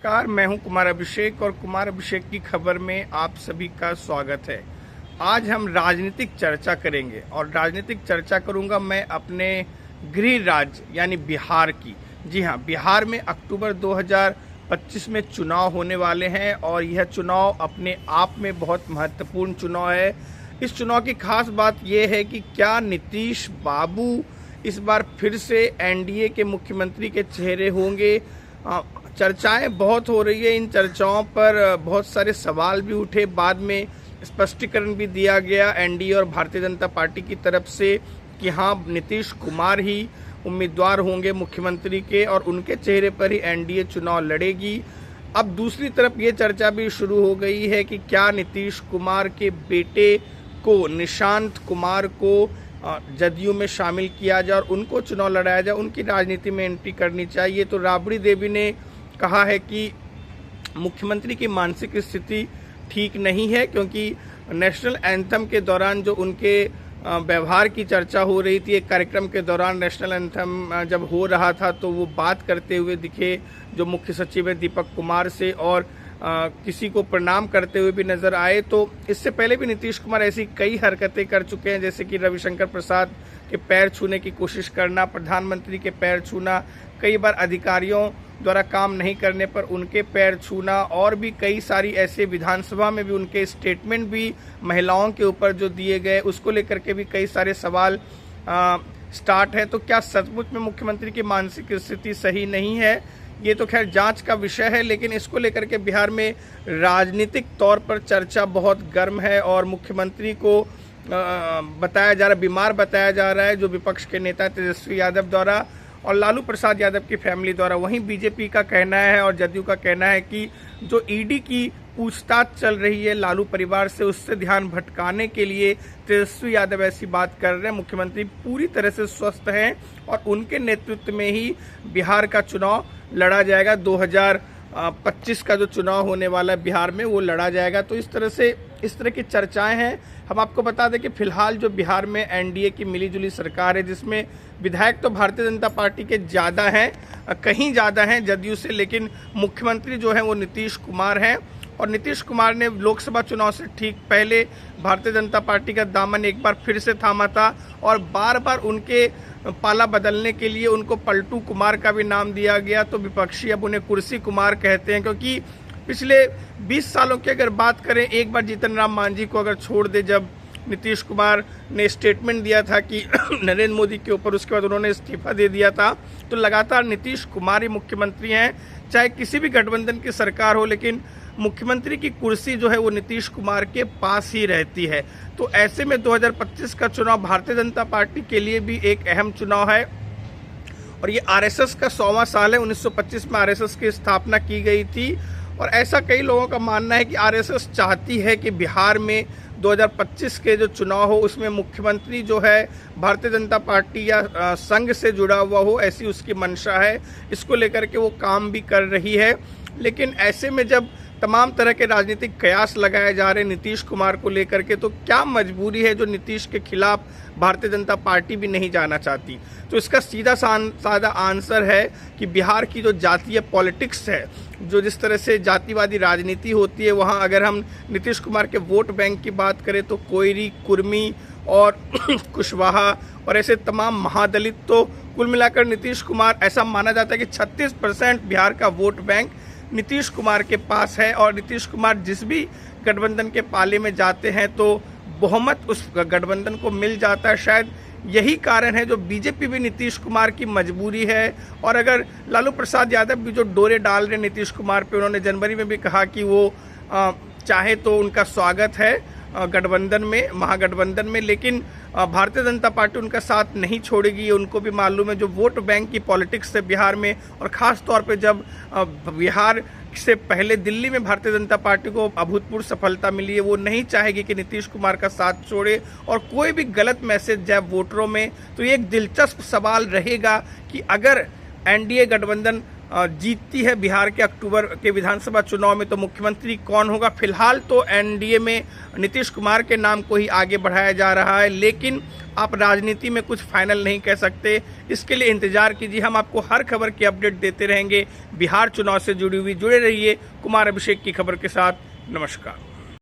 नमस्कार, मैं हूं कुमार अभिषेक और कुमार अभिषेक की खबर में आप सभी का स्वागत है। आज हम राजनीतिक चर्चा करेंगे और राजनीतिक चर्चा करूंगा मैं अपने गृह राज्य यानी बिहार की। जी हां, बिहार में अक्टूबर 2025 में चुनाव होने वाले हैं और यह चुनाव अपने आप में बहुत महत्वपूर्ण चुनाव है। इस चुनाव की खास बात यह है कि क्या नीतीश बाबू इस बार फिर से एनडीए के मुख्यमंत्री के चेहरे होंगे। चर्चाएं बहुत हो रही है, इन चर्चाओं पर बहुत सारे सवाल भी उठे, बाद में स्पष्टीकरण भी दिया गया एनडीए और भारतीय जनता पार्टी की तरफ से कि हाँ, नीतीश कुमार ही उम्मीदवार होंगे मुख्यमंत्री के और उनके चेहरे पर ही एनडीए चुनाव लड़ेगी। अब दूसरी तरफ ये चर्चा भी शुरू हो गई है कि क्या नीतीश कुमार के बेटे को, निशांत कुमार को जदयू में शामिल किया जाए और उनको चुनाव लड़ाया जाए, उनकी राजनीति में एंट्री करनी चाहिए। तो राबड़ी देवी ने कहा है कि मुख्यमंत्री की मानसिक स्थिति ठीक नहीं है, क्योंकि नेशनल एंथम के दौरान जो उनके व्यवहार की चर्चा हो रही थी, एक कार्यक्रम के दौरान नेशनल एंथम जब हो रहा था तो वो बात करते हुए दिखे जो मुख्य सचिव है दीपक कुमार से, और किसी को प्रणाम करते हुए भी नजर आए। तो इससे पहले भी नीतीश कुमार ऐसी कई हरकतें कर चुके हैं, जैसे कि रविशंकर प्रसाद के पैर छूने की कोशिश करना, प्रधानमंत्री के पैर छूना, कई बार अधिकारियों द्वारा काम नहीं करने पर उनके पैर छूना, और भी कई सारी ऐसे विधानसभा में भी उनके स्टेटमेंट भी महिलाओं के ऊपर जो दिए गए उसको लेकर के भी कई सारे सवाल स्टार्ट है। तो क्या सचमुच में मुख्यमंत्री की मानसिक स्थिति सही नहीं है, ये तो खैर जांच का विषय है, लेकिन इसको लेकर के बिहार में राजनीतिक तौर पर चर्चा बहुत गर्म है और मुख्यमंत्री को बताया जा रहा, बीमार बताया जा रहा है जो विपक्ष के नेता तेजस्वी यादव द्वारा और लालू प्रसाद यादव की फैमिली द्वारा। वहीं बीजेपी का कहना है और जदयू का कहना है कि जो ईडी की पूछताछ चल रही है लालू परिवार से, उससे ध्यान भटकाने के लिए तेजस्वी यादव ऐसी बात कर रहे हैं। मुख्यमंत्री पूरी तरह से स्वस्थ हैं और उनके नेतृत्व में ही बिहार का चुनाव लड़ा जाएगा। 2025 का जो चुनाव होने वाला है बिहार में, वो लड़ा जाएगा। तो इस तरह की चर्चाएं हैं। हम आपको बता दें कि फिलहाल जो बिहार में एनडीए की मिलीजुली सरकार है, जिसमें विधायक तो भारतीय जनता पार्टी के ज़्यादा हैं, कहीं ज़्यादा हैं जदयू से, लेकिन मुख्यमंत्री जो है वो नीतीश कुमार हैं। और नीतीश कुमार ने लोकसभा चुनाव से ठीक पहले भारतीय जनता पार्टी का दामन एक बार फिर से थामा था और बार बार उनके पाला बदलने के लिए उनको पलटू कुमार का भी नाम दिया गया। तो विपक्षी अब उन्हें कुर्सी कुमार कहते हैं, क्योंकि पिछले 20 सालों की अगर बात करें, एक बार जीतन राम मांझी को अगर छोड़ दे, जब नीतीश कुमार ने स्टेटमेंट दिया था कि नरेंद्र मोदी के ऊपर, उसके बाद उन्होंने इस्तीफा दे दिया था, तो लगातार नीतीश कुमार ही मुख्यमंत्री हैं। चाहे किसी भी गठबंधन की सरकार हो, लेकिन मुख्यमंत्री की कुर्सी जो है वो नीतीश कुमार के पास ही रहती है। तो ऐसे में 2025 का चुनाव भारतीय जनता पार्टी के लिए भी एक अहम चुनाव है और ये आरएसएस का 100वां साल है। 1925 में आरएसएस की स्थापना की गई थी और ऐसा कई लोगों का मानना है कि आरएसएस चाहती है कि बिहार में 2025 के जो चुनाव हो उसमें मुख्यमंत्री जो है भारतीय जनता पार्टी या संघ से जुड़ा हुआ हो, ऐसी उसकी मंशा है। इसको लेकर के वो काम भी कर रही है। लेकिन ऐसे में जब तमाम तरह के राजनीतिक कयास लगाए जा रहे हैं नीतीश कुमार को लेकर के, तो क्या मजबूरी है जो नीतीश के खिलाफ भारतीय जनता पार्टी भी नहीं जाना चाहती। तो इसका सीधा साधा आंसर है कि बिहार की जो जातीय पॉलिटिक्स है, जो जिस तरह से जातिवादी राजनीति होती है, वहाँ अगर हम नीतीश कुमार के वोट बैंक की बात करें तो कोयरी, कुर्मी और कुशवाहा और ऐसे तमाम महादलित, तो कुल मिलाकर नीतीश कुमार, ऐसा माना जाता है कि 36% बिहार का वोट बैंक नीतीश कुमार के पास है। और नीतीश कुमार जिस भी गठबंधन के पाले में जाते हैं तो बहुमत उस गठबंधन को मिल जाता है। शायद यही कारण है जो बीजेपी भी नीतीश कुमार की मजबूरी है। और अगर लालू प्रसाद यादव भी जो डोरे डाल रहे नीतीश कुमार पे, उन्होंने जनवरी में भी कहा कि वो चाहे तो उनका स्वागत है गठबंधन में, महागठबंधन में, लेकिन भारतीय जनता पार्टी उनका साथ नहीं छोड़ेगी। उनको भी मालूम है जो वोट बैंक की पॉलिटिक्स है बिहार में, और ख़ास तौर पे जब बिहार से पहले दिल्ली में भारतीय जनता पार्टी को अभूतपूर्व सफलता मिली है, वो नहीं चाहेगी कि नीतीश कुमार का साथ छोड़े और कोई भी गलत मैसेज जाए वोटरों में। तो ये एक दिलचस्प सवाल रहेगा कि अगर एनडीए गठबंधन जीतती है बिहार के अक्टूबर के विधानसभा चुनाव में, तो मुख्यमंत्री कौन होगा। फिलहाल तो एनडीए में नीतीश कुमार के नाम को ही आगे बढ़ाया जा रहा है, लेकिन आप राजनीति में कुछ फाइनल नहीं कह सकते। इसके लिए इंतजार कीजिए, हम आपको हर खबर की अपडेट देते रहेंगे। बिहार चुनाव से जुड़े रहिए कुमार अभिषेक की खबर के साथ। नमस्कार।